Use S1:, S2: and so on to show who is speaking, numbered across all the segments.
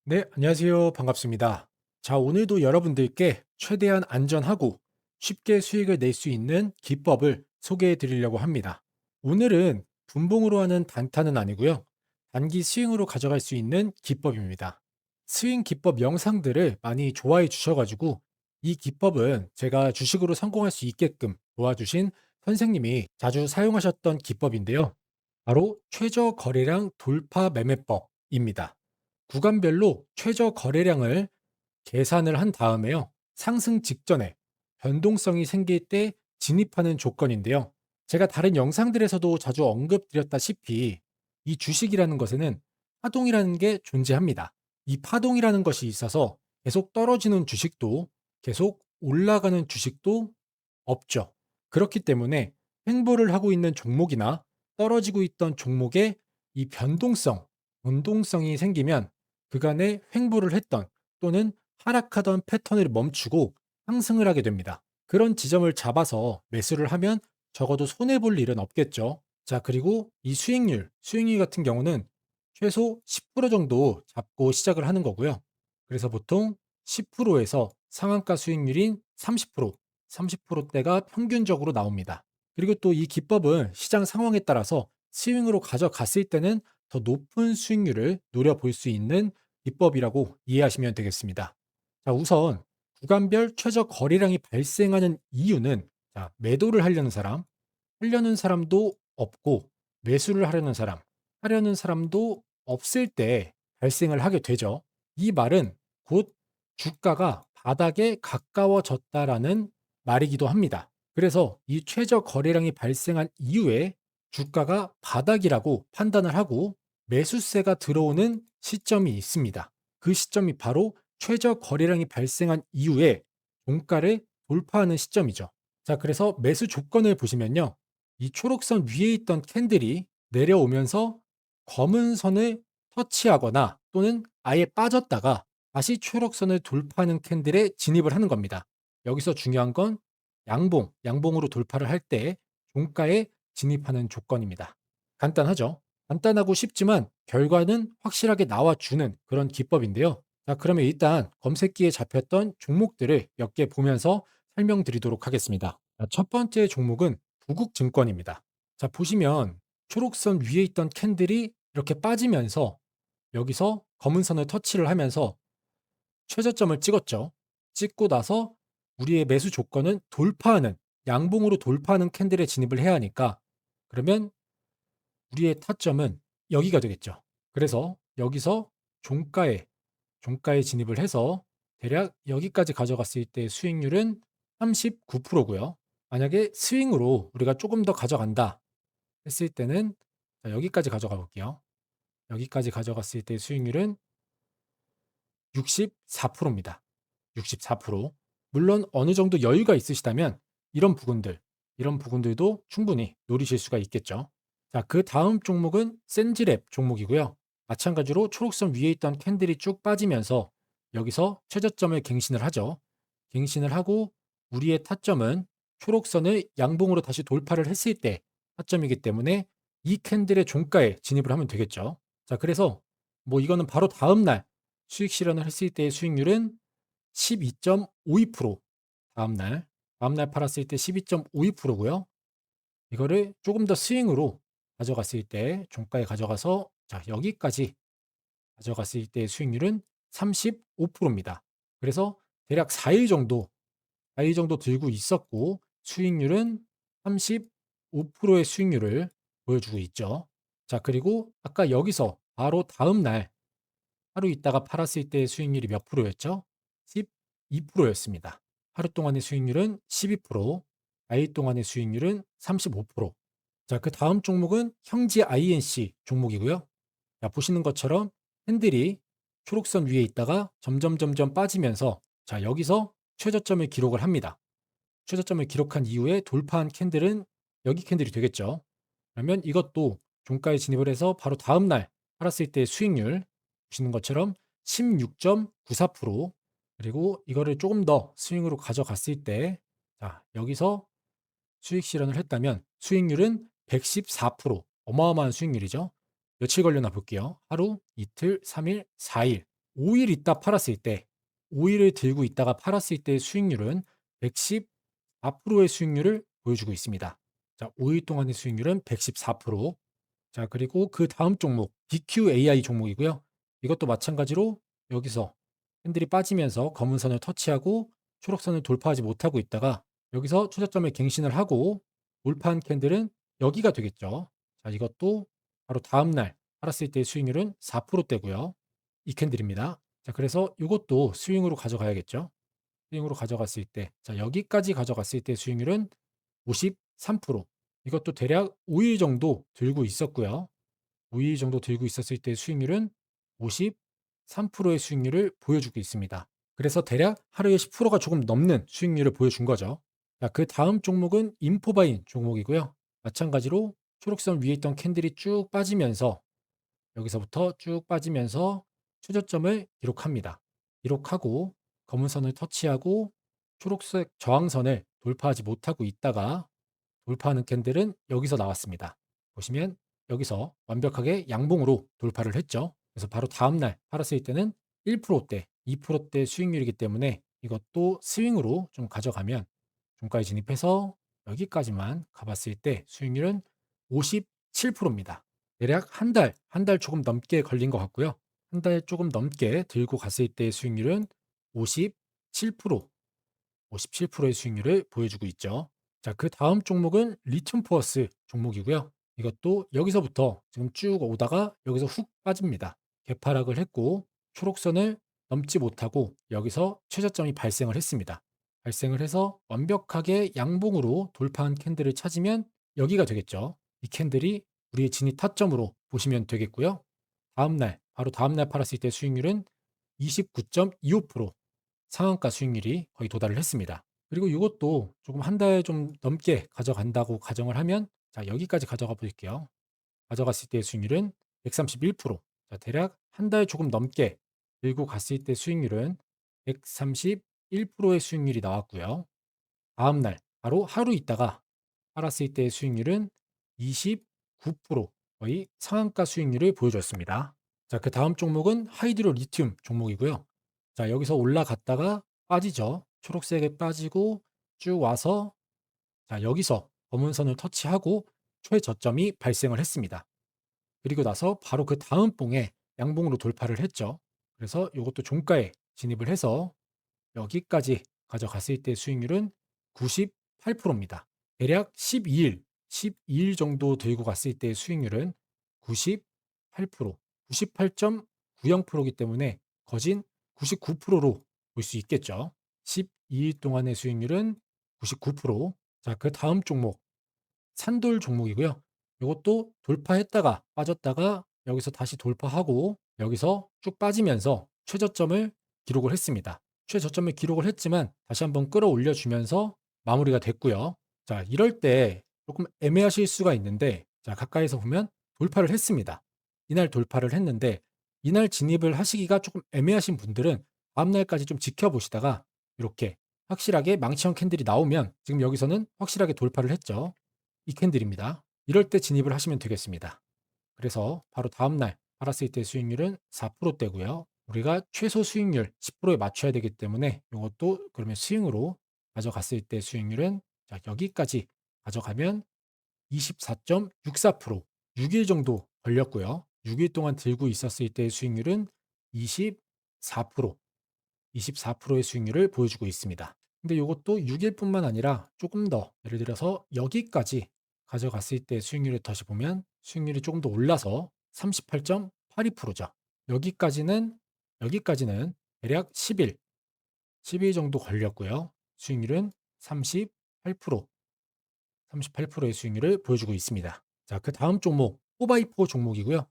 S1: 네, 안녕하세요. 반갑습니다. 자, 오늘도 여러분들께 최대한 안전하고 쉽게 수익을 낼 수 있는 기법을 소개해 드리려고 합니다. 오늘은 분봉으로 하는 단타는 아니고요. 단기 스윙으로 가져갈 수 있는 기법입니다. 스윙 기법 영상들을 많이 좋아해 주셔가지고 이 기법은 제가 주식으로 성공할 수 있게끔 도와주신 선생님이 자주 사용하셨던 기법인데요. 바로 최저 거래량 돌파 매매법입니다. 구간별로 최저 거래량을 계산을 한 다음에요. 상승 직전에 변동성이 생길 때 진입하는 조건인데요. 제가 다른 영상들에서도 자주 언급드렸다시피 이 주식이라는 것에는 파동이라는 게 존재합니다. 이 파동이라는 것이 있어서 계속 떨어지는 주식도 계속 올라가는 주식도 없죠. 그렇기 때문에 횡보를 하고 있는 종목이나 떨어지고 있던 종목에 이 운동성이 생기면 그간에 횡보를 했던 또는 하락하던 패턴을 멈추고 상승을 하게 됩니다. 그런 지점을 잡아서 매수를 하면 적어도 손해 볼 일은 없겠죠. 자, 그리고 이 수익률 같은 경우는 최소 10% 정도 잡고 시작을 하는 거고요. 그래서 보통 10%에서 상한가 수익률인 30%대가 평균적으로 나옵니다. 그리고 또 이 기법은 시장 상황에 따라서 스윙으로 가져갔을 때는 더 높은 수익률을 노려볼 수 있는 기법이라고 이해하시면 되겠습니다. 자, 우선 구간별 최저 거래량이 발생하는 이유는 매도를 하려는 사람도 없고 매수를 하려는 사람도 없을 때 발생을 하게 되죠. 이 말은 곧 주가가 바닥에 가까워졌다라는 말이기도 합니다. 그래서 이 최저 거래량이 발생한 이후에 주가가 바닥이라고 판단을 하고 매수세가 들어오는 시점이 있습니다. 그 시점이 바로 최저 거래량이 발생한 이후에 종가를 돌파하는 시점이죠. 자, 그래서 매수 조건을 보시면요. 이 초록선 위에 있던 캔들이 내려오면서 검은 선을 터치하거나 또는 아예 빠졌다가 다시 초록선을 돌파하는 캔들에 진입을 하는 겁니다. 여기서 중요한 건 양봉으로 돌파를 할 때 종가에 진입하는 조건입니다. 간단하죠? 간단하고 쉽지만 결과는 확실하게 나와주는 그런 기법인데요. 자, 그러면 일단 검색기에 잡혔던 종목들을 몇 개 보면서 설명드리도록 하겠습니다. 자, 첫 번째 종목은 부국증권입니다. 자, 보시면 초록선 위에 있던 캔들이 이렇게 빠지면서 여기서 검은 선을 터치를 하면서 최저점을 찍었죠. 찍고 나서 우리의 매수 조건은 양봉으로 돌파하는 캔들에 진입을 해야 하니까 그러면 우리의 타점은 여기가 되겠죠. 그래서 여기서 종가에 진입을 해서 대략 여기까지 가져갔을 때 수익률은 39%고요. 만약에 스윙으로 우리가 조금 더 가져간다 했을 때는 여기까지 가져가 볼게요. 여기까지 가져갔을 때 수익률은 64%입니다. 64%. 물론 어느 정도 여유가 있으시다면 이런 부분들도 충분히 노리실 수가 있겠죠. 자, 그다음 종목은 센지랩 종목이고요. 마찬가지로 초록선 위에 있던 캔들이 쭉 빠지면서 여기서 최저점을 갱신을 하죠. 갱신을 하고 우리의 타점은 초록선을 양봉으로 다시 돌파를 했을 때 타점이기 때문에 이 캔들의 종가에 진입을 하면 되겠죠. 자, 그래서 뭐 이거는 바로 다음 날 수익 실현을 했을 때의 수익률은 12.52%. 다음 날 팔았을 때 12.52%고요. 이거를 조금 더 스윙으로 가져갔을 때 종가에 가져가서 여기까지 가져갔을 때의 수익률은 35%입니다. 그래서 대략 4일 정도 들고 있었고 수익률은 35%의 수익률을 보여주고 있죠. 자, 그리고 아까 여기서 바로 다음 날 하루 있다가 팔았을 때의 수익률이 몇 프로였죠? 12%였습니다. 하루 동안의 수익률은 12%, 4일 동안의 수익률은 35%. 자, 그다음 종목은 형지 INC 종목이고요. 자, 보시는 것처럼 핸들이 초록선 위에 있다가 점점 빠지면서 여기서 최저점을 기록을 합니다. 최저점을 기록한 이후에 돌파한 캔들은 여기 캔들이 되겠죠. 그러면 이것도 종가에 진입을 해서 바로 다음 날 팔았을 때 수익률 보시는 것처럼 16.94%. 그리고 이거를 조금 더 스윙으로 가져갔을 때 여기서 수익 실현을 했다면 수익률은 114%. 어마어마한 수익률이죠. 며칠 걸려나 볼게요. 하루, 이틀, 3일, 4일. 5일 있다 팔았을 때, 5일을 들고 있다가 팔았을 때의 수익률은 114%의 수익률을 보여주고 있습니다. 자, 5일 동안의 수익률은 114%. 자, 그리고 그 다음 종목, BQAI 종목이고요. 이것도 마찬가지로 여기서 캔들이 빠지면서 검은 선을 터치하고 초록선을 돌파하지 못하고 있다가 여기서 투자점을 갱신을 하고 돌파한 캔들은 여기가 되겠죠. 자, 이것도 바로 다음날 팔았을 때의 수익률은 4%대고요. 이 캔들입니다. 자, 그래서 이것도 스윙으로 가져가야겠죠. 스윙으로 가져갔을 때, 자, 여기까지 가져갔을 때 수익률은 53%. 이것도 대략 5일 정도 들고 있었고요. 5일 정도 들고 있었을 때 수익률은 53%의 수익률을 보여주고 있습니다. 그래서 대략 하루에 10%가 조금 넘는 수익률을 보여준 거죠. 자, 그 다음 종목은 인포바인 종목이고요. 마찬가지로 초록선 위에 있던 캔들이 쭉 빠지면서 여기서부터 쭉 빠지면서 최저점을 기록합니다. 기록하고 검은 선을 터치하고 초록색 저항선을 돌파하지 못하고 있다가 돌파하는 캔들은 여기서 나왔습니다. 보시면 여기서 완벽하게 양봉으로 돌파를 했죠. 그래서 바로 다음날 팔았을 때는 1%대, 2%대 수익률이기 때문에 이것도 스윙으로 좀 가져가면 종가에 진입해서 여기까지만 가봤을 때 수익률은 57%입니다. 대략 한 달 조금 넘게 걸린 것 같고요. 한 달 조금 넘게 들고 갔을 때의 수익률은 57%, 57%의 수익률을 보여주고 있죠. 자, 그 다음 종목은 리튬 포어스 종목이고요. 이것도 여기서부터 지금 쭉 오다가 여기서 훅 빠집니다. 개파락을 했고 초록선을 넘지 못하고 여기서 최저점이 발생을 했습니다. 발생을 해서 완벽하게 양봉으로 돌파한 캔들을 찾으면 여기가 되겠죠. 이 캔들이 우리의 진입 타점으로 보시면 되겠고요. 바로 다음날 팔았을 때 수익률은 29.25%, 상한가 수익률이 거의 도달을 했습니다. 그리고 이것도 조금 한 달 좀 넘게 가져간다고 가정을 하면 자, 여기까지 가져가 볼게요. 가져갔을 때의 수익률은 131%. 자, 대략 한 달 조금 넘게 들고 갔을 때 수익률은 131%의 수익률이 나왔고요. 다음 날 바로 하루 있다가 팔았을 때의 수익률은 29%, 거의 상한가 수익률을 보여줬습니다. 자, 그 다음 종목은 하이드로 리튬 종목이고요. 자, 여기서 올라갔다가 빠지죠. 초록색에 빠지고 쭉 와서 자, 여기서 검은 선을 터치하고 최저점이 발생을 했습니다. 그리고 나서 바로 그 다음 봉에 양봉으로 돌파를 했죠. 그래서 이것도 종가에 진입을 해서 여기까지 가져갔을 때 수익률은 98%입니다. 대략 12일 정도 들고 갔을 때의 수익률은 98%, 98.90%이기 때문에 거진 99%로 볼 수 있겠죠. 12일 동안의 수익률은 99%. 자, 그 다음 종목 산돌 종목이고요. 이것도 돌파했다가 빠졌다가 여기서 다시 돌파하고 여기서 쭉 빠지면서 최저점을 기록을 했습니다. 최저점을 기록을 했지만 다시 한번 끌어올려 주면서 마무리가 됐고요. 자, 이럴 때 조금 애매하실 수가 있는데 자, 가까이서 보면 돌파를 했습니다. 이날 돌파를 했는데 이날 진입을 하시기가 조금 애매하신 분들은 다음 날까지 좀 지켜보시다가 이렇게 확실하게 망치형 캔들이 나오면 지금 여기서는 확실하게 돌파를 했죠. 이 캔들입니다. 이럴 때 진입을 하시면 되겠습니다. 그래서 바로 다음날 팔았을 때 수익률은 4%대고요. 우리가 최소 수익률 10%에 맞춰야 되기 때문에 이것도 그러면 스윙으로 가져갔을 때 수익률은 자, 여기까지 가져가면 24.64%, 6일 정도 걸렸고요. 6일 동안 들고 있었을 때의 수익률은 24%, 24%의 수익률을 보여주고 있습니다. 근데 이것도 6일뿐만 아니라 조금 더 예를 들어서 여기까지 가져갔을 때 수익률을 다시 보면 수익률이 조금 더 올라서 38.82%죠. 여기까지는 대략 10일 정도 걸렸고요. 수익률은 38%, 38%의 수익률을 보여주고 있습니다. 자, 그 다음 종목 4x4 종목이고요.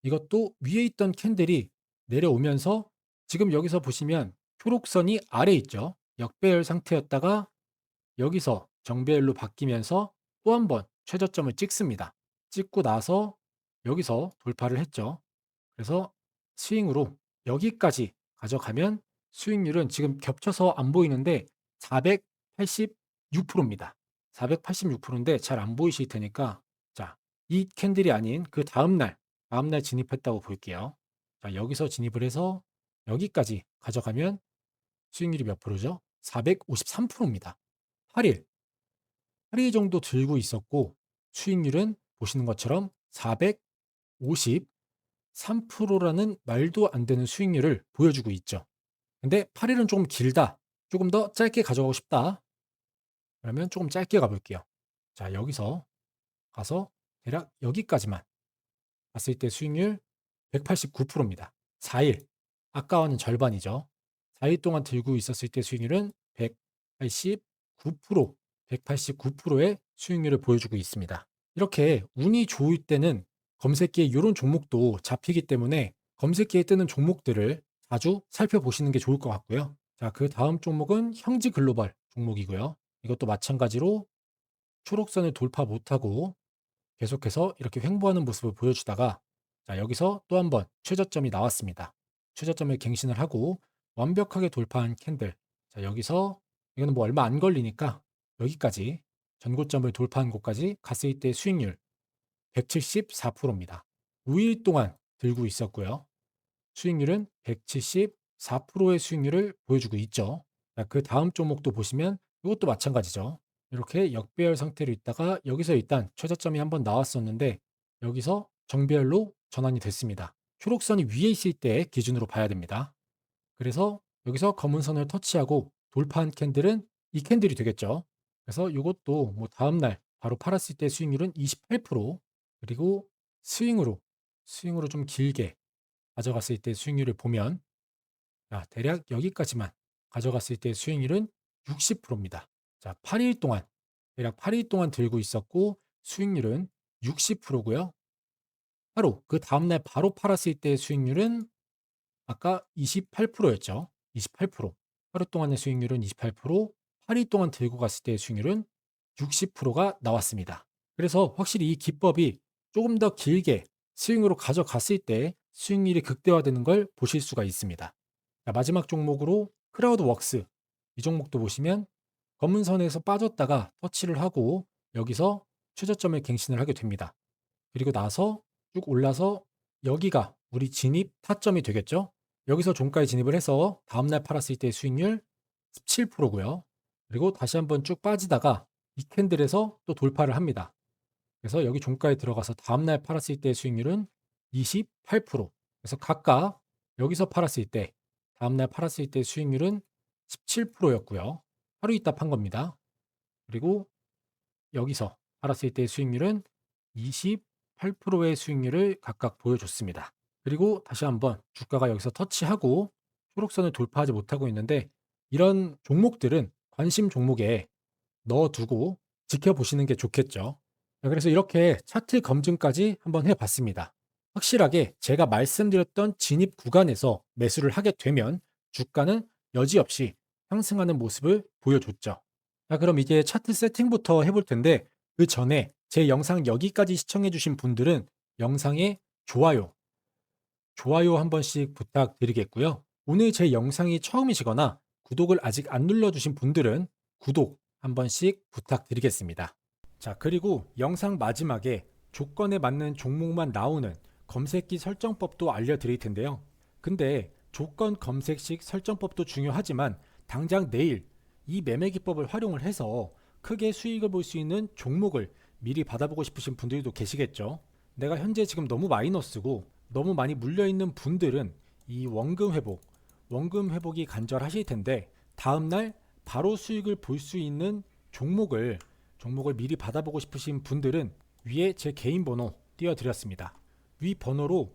S1: 이것도 위에 있던 캔들이 내려오면서 지금 여기서 보시면 초록선이 아래 있죠. 역배열 상태였다가 여기서 정배열로 바뀌면서 또 한 번 최저점을 찍습니다. 찍고 나서 여기서 돌파를 했죠. 그래서 스윙으로 여기까지 가져가면 수익률은 지금 겹쳐서 안 보이는데 486%입니다. 486%인데 잘 안 보이실 테니까 자, 이 캔들이 아닌 그 다음날 진입했다고 볼게요. 자, 여기서 진입을 해서 여기까지 가져가면 수익률이 몇 프로죠? 453%입니다. 8일, 8일 정도 들고 있었고 수익률은 보시는 것처럼 453%라는 말도 안 되는 수익률을 보여주고 있죠. 근데 8일은 조금 길다. 조금 더 짧게 가져가고 싶다. 그러면 조금 짧게 가볼게요. 자, 여기서 가서 대략 여기까지만 봤을 때 수익률 189%입니다. 4일, 아까와는 절반이죠. 4일 동안 들고 있었을 때 수익률은 189%, 189%의 수익률을 보여주고 있습니다. 이렇게 운이 좋을 때는 검색기에 이런 종목도 잡히기 때문에 검색기에 뜨는 종목들을 자주 살펴보시는 게 좋을 것 같고요. 자, 그 다음 종목은 형지 글로벌 종목이고요. 이것도 마찬가지로 초록선을 돌파 못하고 계속해서 이렇게 횡보하는 모습을 보여주다가 자, 여기서 또 한 번 최저점이 나왔습니다. 최저점을 갱신을 하고 완벽하게 돌파한 캔들. 자, 여기서 이거는 뭐 얼마 안 걸리니까 여기까지 전고점을 돌파한 곳까지 갔을 때 수익률 174%입니다. 5일 동안 들고 있었고요. 수익률은 174%의 수익률을 보여주고 있죠. 자, 그 다음 종목도 보시면 이것도 마찬가지죠. 이렇게 역배열 상태로 있다가 여기서 일단 최저점이 한번 나왔었는데 여기서 정배열로 전환이 됐습니다. 초록선이 위에 있을 때 기준으로 봐야 됩니다. 그래서 여기서 검은 선을 터치하고 돌파한 캔들은 이 캔들이 되겠죠. 그래서 이것도 뭐 다음날 바로 팔았을 때 수익률은 28%, 그리고 스윙으로 좀 길게 가져갔을 때 수익률을 보면 자, 대략 여기까지만 가져갔을 때 수익률은 60%입니다. 자, 8일 동안 대략 8일 동안 들고 있었고 수익률은 60%고요. 바로 그 다음날 바로 팔았을 때 수익률은 아까 28%였죠. 28%. 하루 동안의 수익률은 28%, 8일 동안 들고 갔을 때의 수익률은 60%가 나왔습니다. 그래서 확실히 이 기법이 조금 더 길게 스윙으로 가져갔을 때 수익률이 극대화되는 걸 보실 수가 있습니다. 자, 마지막 종목으로 크라우드웍스. 이 종목도 보시면 검은 선에서 빠졌다가 터치를 하고 여기서 최저점을 갱신을 하게 됩니다. 그리고 나서 쭉 올라서 여기가 우리 진입 타점이 되겠죠? 여기서 종가에 진입을 해서 다음날 팔았을 때 수익률 17%고요. 그리고 다시 한번 쭉 빠지다가 이 캔들에서 또 돌파를 합니다. 그래서 여기 종가에 들어가서 다음날 팔았을 때 수익률은 28%. 그래서 각각 여기서 팔았을 때, 다음날 팔았을 때 수익률은 17%였고요. 하루 있다 판 겁니다. 그리고 여기서 팔았을 때 수익률은 28%의 수익률을 각각 보여줬습니다. 그리고 다시 한번 주가가 여기서 터치하고 초록선을 돌파하지 못하고 있는데 이런 종목들은 관심 종목에 넣어두고 지켜보시는 게 좋겠죠. 자, 그래서 이렇게 차트 검증까지 한번 해봤습니다. 확실하게 제가 말씀드렸던 진입 구간에서 매수를 하게 되면 주가는 여지없이 상승하는 모습을 보여줬죠. 자, 그럼 이제 차트 세팅부터 해볼 텐데 그 전에 제 영상 여기까지 시청해주신 분들은 영상에 좋아요 한 번씩 부탁드리겠고요. 오늘 제 영상이 처음이시거나 구독을 아직 안 눌러주신 분들은 구독 한 번씩 부탁드리겠습니다. 자, 그리고 영상 마지막에 조건에 맞는 종목만 나오는 검색기 설정법도 알려드릴 텐데요. 근데 조건 검색식 설정법도 중요하지만 당장 내일 이 매매 기법을 활용을 해서 크게 수익을 볼 수 있는 종목을 미리 받아보고 싶으신 분들도 계시겠죠. 내가 현재 지금 너무 마이너스고 너무 많이 물려있는 분들은 이 원금 회복이 간절하실 텐데 다음날 바로 수익을 볼 수 있는 종목을 미리 받아보고 싶으신 분들은 위에 제 개인 번호 띄워드렸습니다. 위 번호로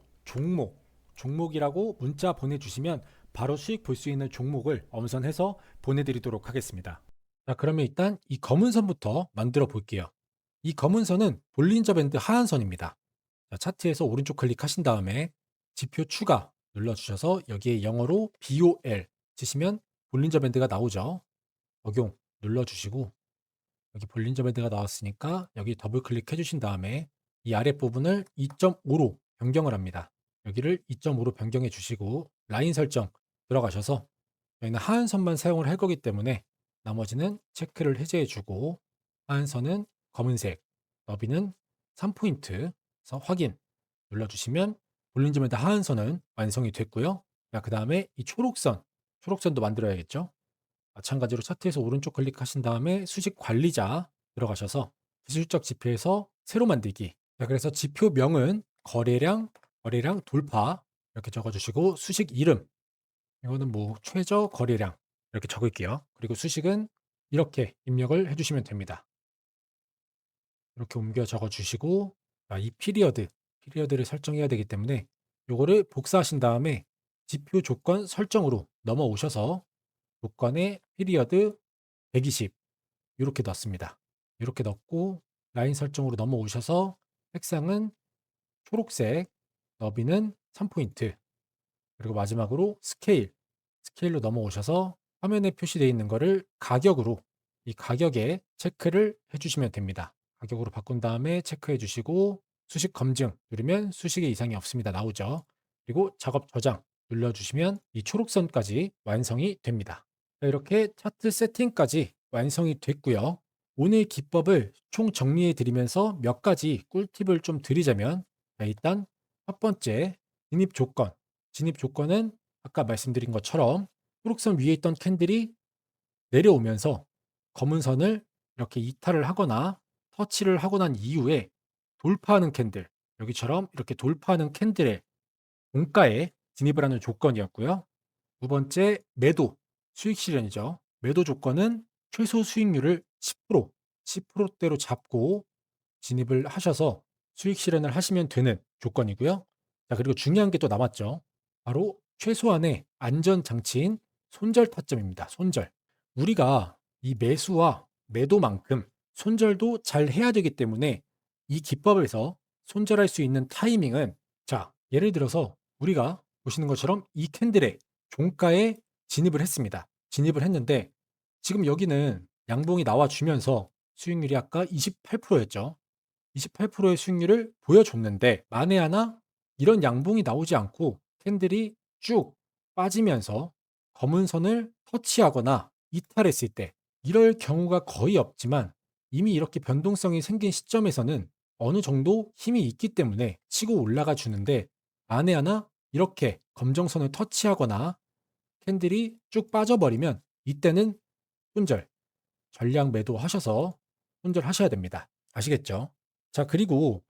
S1: 종목이라고 문자 보내주시면 바로 수익 볼 수 있는 종목을 엄선해서 보내드리도록 하겠습니다. 자, 그러면 일단 이 검은 선부터 만들어 볼게요. 이 검은 선은 볼린저 밴드 하한선입니다. 자, 차트에서 오른쪽 클릭하신 다음에 지표 추가 눌러주셔서 여기에 영어로 BOL 치시면 볼린저 밴드가 나오죠. 적용 눌러주시고 여기 볼린저 밴드가 나왔으니까 여기 더블 클릭해 주신 다음에 이 아랫부분을 2.5로 변경을 합니다. 여기를 2.5로 변경해 주시고 라인 설정 들어가셔서 저희는 하한선만 사용을 할 거기 때문에 나머지는 체크를 해제해 주고 하한선은 검은색, 너비는 3포인트, 그래서 확인 눌러주시면 볼린저 밴드 하한선은 완성이 됐고요. 자, 그 다음에 이 초록선도 만들어야겠죠. 마찬가지로 차트에서 오른쪽 클릭하신 다음에 수식 관리자 들어가셔서 기술적 지표에서 새로 만들기. 자, 그래서 지표명은 거래량 돌파 이렇게 적어주시고 수식 이름 이거는 뭐 최저 거래량 이렇게 적을게요. 그리고 수식은 이렇게 입력을 해주시면 됩니다. 이렇게 옮겨 적어주시고 이 피리어드를 설정해야 되기 때문에 요거를 복사하신 다음에 지표 조건 설정으로 넘어오셔서 조건에 피리어드 120 이렇게 넣습니다. 이렇게 넣고 라인 설정으로 넘어오셔서 색상은 초록색, 너비는 3포인트, 그리고 마지막으로 스케일로 넘어오셔서 화면에 표시되어 있는 거를 가격으로 이 가격에 체크를 해주시면 됩니다. 가격으로 바꾼 다음에 체크해 주시고 수식 검증 누르면 수식에 이상이 없습니다. 나오죠. 그리고 작업 저장 눌러주시면 이 초록선까지 완성이 됩니다. 자, 이렇게 차트 세팅까지 완성이 됐고요. 오늘 기법을 총 정리해 드리면서 몇 가지 꿀팁을 좀 드리자면 일단 첫 번째 진입 조건은 아까 말씀드린 것처럼 초록선 위에 있던 캔들이 내려오면서 검은 선을 이렇게 이탈을 하거나 터치를 하고 난 이후에 돌파하는 캔들, 여기처럼 이렇게 돌파하는 캔들의 종가에 진입을 하는 조건이었고요. 두 번째, 수익 실현이죠. 매도 조건은 최소 수익률을 10%대로 잡고 진입을 하셔서 수익 실현을 하시면 되는 조건이고요. 자, 그리고 중요한 게 또 남았죠. 바로 최소한의 안전 장치인 손절 타점입니다. 손절. 우리가 이 매수와 매도만큼 손절도 잘 해야 되기 때문에 이 기법에서 손절할 수 있는 타이밍은 자, 예를 들어서 우리가 보시는 것처럼 이 캔들의 종가에 진입을 했습니다. 진입을 했는데 지금 여기는 양봉이 나와주면서 수익률이 아까 28%였죠. 28%의 수익률을 보여줬는데 만에 하나 이런 양봉이 나오지 않고 캔들이 쭉 빠지면서 검은 선을 터치하거나 이탈했을 때 이럴 경우가 거의 없지만 이미 이렇게 변동성이 생긴 시점에서는 어느 정도 힘이 있기 때문에 치고 올라가 주는데 만에 하나 이렇게 검정선을 터치하거나 캔들이 쭉 빠져버리면 이때는 손절, 전량 매도하셔서 손절하셔야 됩니다. 아시겠죠? 자, 그리고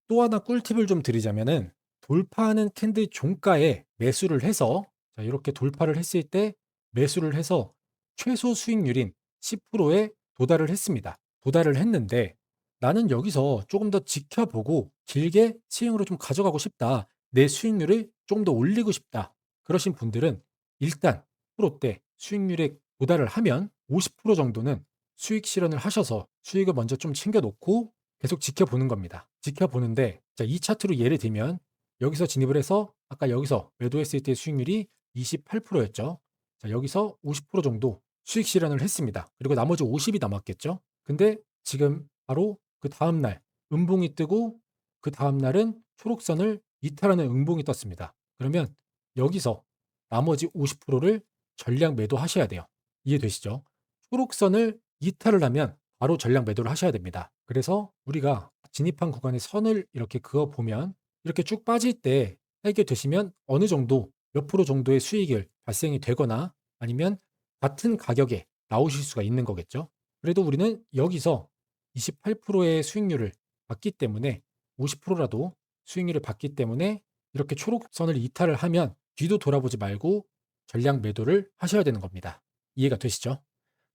S1: 또 하나 꿀팁을 좀 드리자면은 돌파하는 캔들 종가에 매수를 해서 자, 이렇게 돌파를 했을 때 매수를 해서 최소 수익률인 10%에 도달을 했습니다. 도달을 했는데 나는 여기서 조금 더 지켜보고 길게 스윙으로 좀 가져가고 싶다. 내 수익률을 좀 더 올리고 싶다. 그러신 분들은 일단 프로때 수익률에 도달을 하면 50% 정도는 수익 실현을 하셔서 수익을 먼저 좀 챙겨 놓고 계속 지켜보는 겁니다. 지켜보는데 자, 이 차트로 예를 들면 여기서 진입을 해서 아까 여기서 매도했을 때 수익률이 28%였죠. 자, 여기서 50% 정도 수익 실현을 했습니다. 그리고 나머지 50이 남았겠죠. 근데 지금 바로 그 다음 날 음봉이 뜨고 그 다음 날은 초록선을 이탈하는 음봉이 떴습니다. 그러면 여기서 나머지 50%를 전량 매도하셔야 돼요. 이해되시죠? 초록선을 이탈을 하면 바로 전량 매도를 하셔야 됩니다. 그래서 우리가 진입한 구간에 선을 이렇게 그어 보면 이렇게 쭉 빠질 때 살게 되시면 어느 정도 몇 프로 정도의 수익을 발생이 되거나 아니면 같은 가격에 나오실 수가 있는 거겠죠. 그래도 우리는 여기서 28%의 수익률을 받기 때문에 50%라도 수익률을 받기 때문에 이렇게 초록선을 이탈을 하면 뒤도 돌아보지 말고 전량 매도를 하셔야 되는 겁니다. 이해가 되시죠?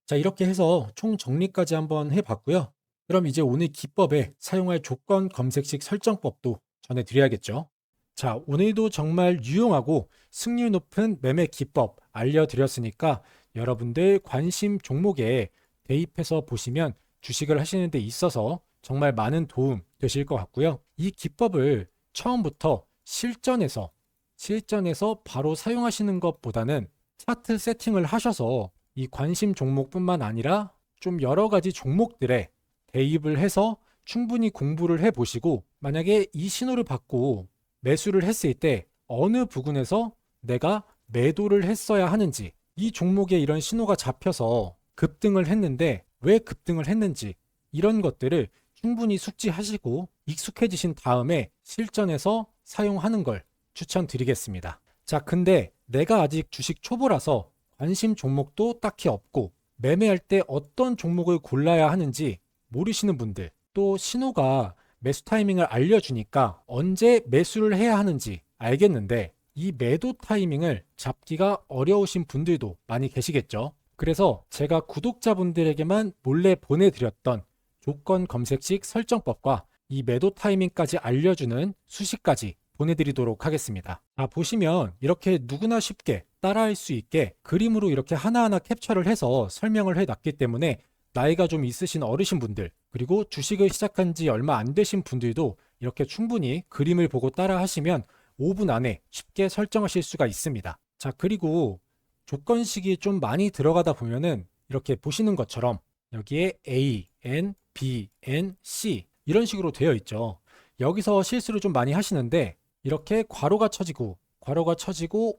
S1: 자, 이렇게 해서 총 정리까지 한번 해봤고요. 그럼 이제 오늘 기법에 사용할 조건 검색식 설정법도 전해드려야겠죠. 자, 오늘도 정말 유용하고 승률 높은 매매 기법 알려드렸으니까 여러분들 관심 종목에 대입해서 보시면 주식을 하시는 데 있어서 정말 많은 도움 되실 것 같고요. 이 기법을 처음부터 실전에서 바로 사용하시는 것보다는 차트 세팅을 하셔서 이 관심 종목뿐만 아니라 좀 여러 가지 종목들에 대입을 해서 충분히 공부를 해 보시고 만약에 이 신호를 받고 매수를 했을 때 어느 부분에서 내가 매도를 했어야 하는지 이 종목에 이런 신호가 잡혀서 급등을 했는데 왜 급등을 했는지 이런 것들을 충분히 숙지하시고 익숙해지신 다음에 실전에서 사용하는 걸 추천드리겠습니다. 자, 근데 내가 아직 주식 초보라서 관심 종목도 딱히 없고 매매할 때 어떤 종목을 골라야 하는지 모르시는 분들, 또 신호가 매수 타이밍을 알려주니까 언제 매수를 해야 하는지 알겠는데 이 매도 타이밍을 잡기가 어려우신 분들도 많이 계시겠죠. 그래서 제가 구독자분들에게만 몰래 보내드렸던 조건 검색식 설정법과 이 매도 타이밍까지 알려주는 수식까지 보내드리도록 하겠습니다. 보시면 이렇게 누구나 쉽게 따라할 수 있게 그림으로 이렇게 하나하나 캡처를 해서 설명을 해놨기 때문에 나이가 좀 있으신 어르신분들, 그리고 주식을 시작한 지 얼마 안 되신 분들도 이렇게 충분히 그림을 보고 따라 하시면 5분 안에 쉽게 설정하실 수가 있습니다. 자, 그리고 조건식이 좀 많이 들어가다 보면은 이렇게 보시는 것처럼 여기에 A, N, B, N, C 이런 식으로 되어 있죠. 여기서 실수를 좀 많이 하시는데 이렇게 괄호가 쳐지고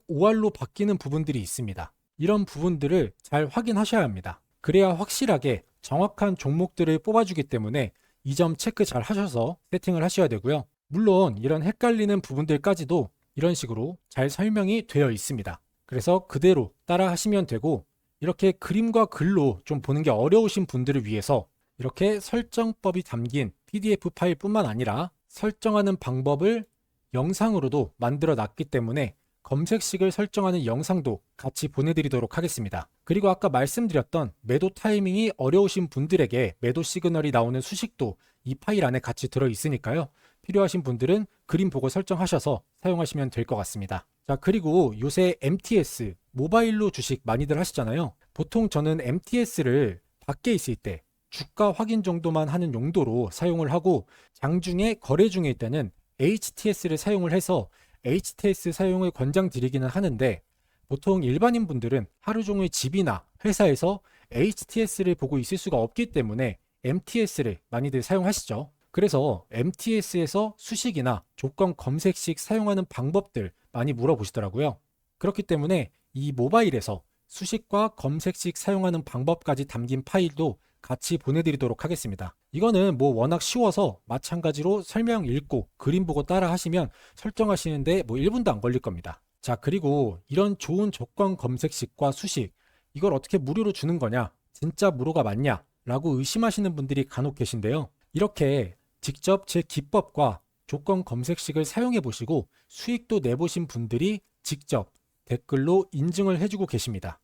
S1: OR로 바뀌는 부분들이 있습니다. 이런 부분들을 잘 확인하셔야 합니다. 그래야 확실하게 정확한 종목들을 뽑아주기 때문에 이 점 체크 잘 하셔서 세팅을 하셔야 되고요. 물론 이런 헷갈리는 부분들까지도 이런 식으로 잘 설명이 되어 있습니다. 그래서 그대로 따라 하시면 되고, 이렇게 그림과 글로 좀 보는 게 어려우신 분들을 위해서 이렇게 설정법이 담긴 PDF 파일뿐만 아니라 설정하는 방법을 영상으로도 만들어 놨기 때문에 검색식을 설정하는 영상도 같이 보내드리도록 하겠습니다. 그리고 아까 말씀드렸던 매도 타이밍이 어려우신 분들에게 매도 시그널이 나오는 수식도 이 파일 안에 같이 들어 있으니까요. 필요하신 분들은 그림 보고 설정하셔서 사용하시면 될 것 같습니다. 자, 그리고 요새 MTS, 모바일로 주식 많이들 하시잖아요. 보통 저는 MTS를 밖에 있을 때 주가 확인 정도만 하는 용도로 사용을 하고, 장중에 거래 중일 때는 HTS를 사용을 해서 HTS 사용을 권장드리기는 하는데, 보통 일반인 분들은 하루 종일 집이나 회사에서 HTS를 보고 있을 수가 없기 때문에 MTS를 많이들 사용하시죠. 그래서 MTS에서 수식이나 조건 검색식 사용하는 방법들 많이 물어보시더라고요. 그렇기 때문에 이 모바일에서 수식과 검색식 사용하는 방법까지 담긴 파일도 같이 보내드리도록 하겠습니다. 이거는 뭐 워낙 쉬워서 마찬가지로 설명 읽고 그림 보고 따라 하시면 설정하시는데 뭐 1분도 안 걸릴 겁니다. 자, 그리고 이런 좋은 조건 검색식과 수식, 이걸 어떻게 무료로 주는 거냐, 진짜 무료가 맞냐 라고 의심하시는 분들이 간혹 계신데요. 이렇게 직접 제 기법과 조건 검색식을 사용해 보시고 수익도 내보신 분들이 직접 댓글로 인증을 해주고 계십니다.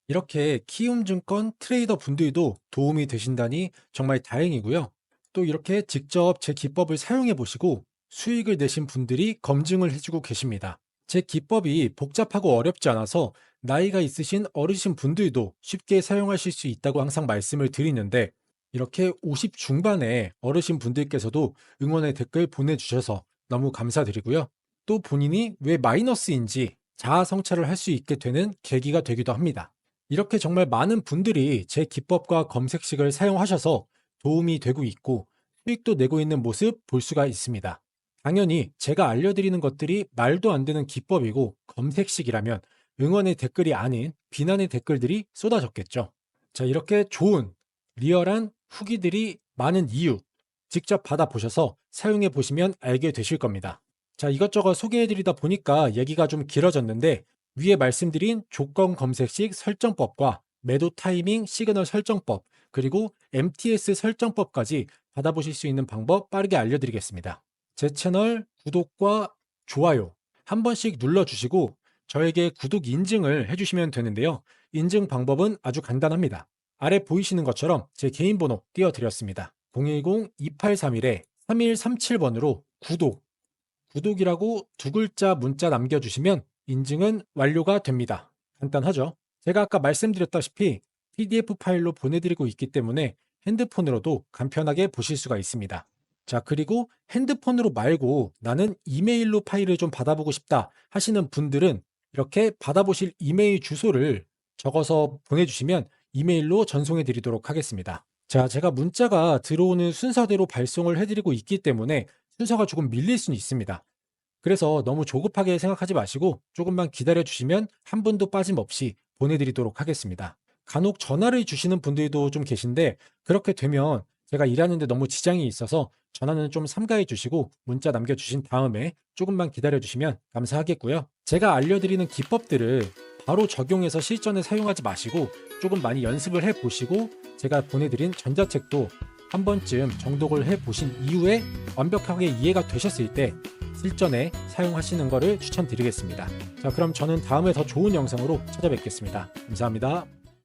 S1: 이렇게 키움증권 트레이더 분들도 도움이 되신다니 정말 다행이고요. 또 이렇게 직접 제 기법을 사용해 보시고 수익을 내신 분들이 검증을 해주고 계십니다. 제 기법이 복잡하고 어렵지 않아서 나이가 있으신 어르신 분들도 쉽게 사용하실 수 있다고 항상 말씀을 드리는데, 이렇게 50 중반의 어르신 분들께서도 응원의 댓글 보내주셔서 너무 감사드리고요. 또 본인이 왜 마이너스인지 자아 성찰을 할 수 있게 되는 계기가 되기도 합니다. 이렇게 정말 많은 분들이 제 기법과 검색식을 사용하셔서 도움이 되고 있고 수익도 내고 있는 모습 볼 수가 있습니다. 당연히 제가 알려드리는 것들이 말도 안 되는 기법이고 검색식이라면 응원의 댓글이 아닌 비난의 댓글들이 쏟아졌겠죠. 자, 이렇게 좋은 리얼한 후기들이 많은 이유 직접 받아보셔서 사용해 보시면 알게 되실 겁니다. 자, 이것저것 소개해드리다 보니까 얘기가 좀 길어졌는데, 위에 말씀드린 조건 검색식 설정법과 매도 타이밍 시그널 설정법, 그리고 MTS 설정법까지 받아보실 수 있는 방법 빠르게 알려드리겠습니다. 제 채널 구독과 좋아요 한 번씩 눌러주시고 저에게 구독 인증을 해주시면 되는데요. 인증 방법은 아주 간단합니다. 아래 보이시는 것처럼 제 개인 번호 띄워드렸습니다. 010-2831-3137번으로 구독이라고 두 글자 문자 남겨주시면 인증은 완료가 됩니다. 간단하죠? 제가 아까 말씀드렸다시피 PDF 파일로 보내드리고 있기 때문에 핸드폰으로도 간편하게 보실 수가 있습니다. 자, 그리고 핸드폰으로 말고 나는 이메일로 파일을 좀 받아보고 싶다 하시는 분들은 이렇게 받아보실 이메일 주소를 적어서 보내주시면 이메일로 전송해 드리도록 하겠습니다. 자, 제가 문자가 들어오는 순서대로 발송을 해드리고 있기 때문에 순서가 조금 밀릴 수는 있습니다. 그래서 너무 조급하게 생각하지 마시고 조금만 기다려 주시면 한 분도 빠짐없이 보내드리도록 하겠습니다. 간혹 전화를 주시는 분들도 좀 계신데, 그렇게 되면 제가 일하는데 너무 지장이 있어서 전화는 좀 삼가해 주시고 문자 남겨주신 다음에 조금만 기다려 주시면 감사하겠고요. 제가 알려드리는 기법들을 바로 적용해서 실전에 사용하지 마시고 조금 많이 연습을 해보시고 제가 보내드린 전자책도 한 번쯤 정독을 해보신 이후에 완벽하게 이해가 되셨을 때 실전에 사용하시는 것을 추천드리겠습니다. 자, 그럼 저는 다음에 더 좋은 영상으로 찾아뵙겠습니다. 감사합니다.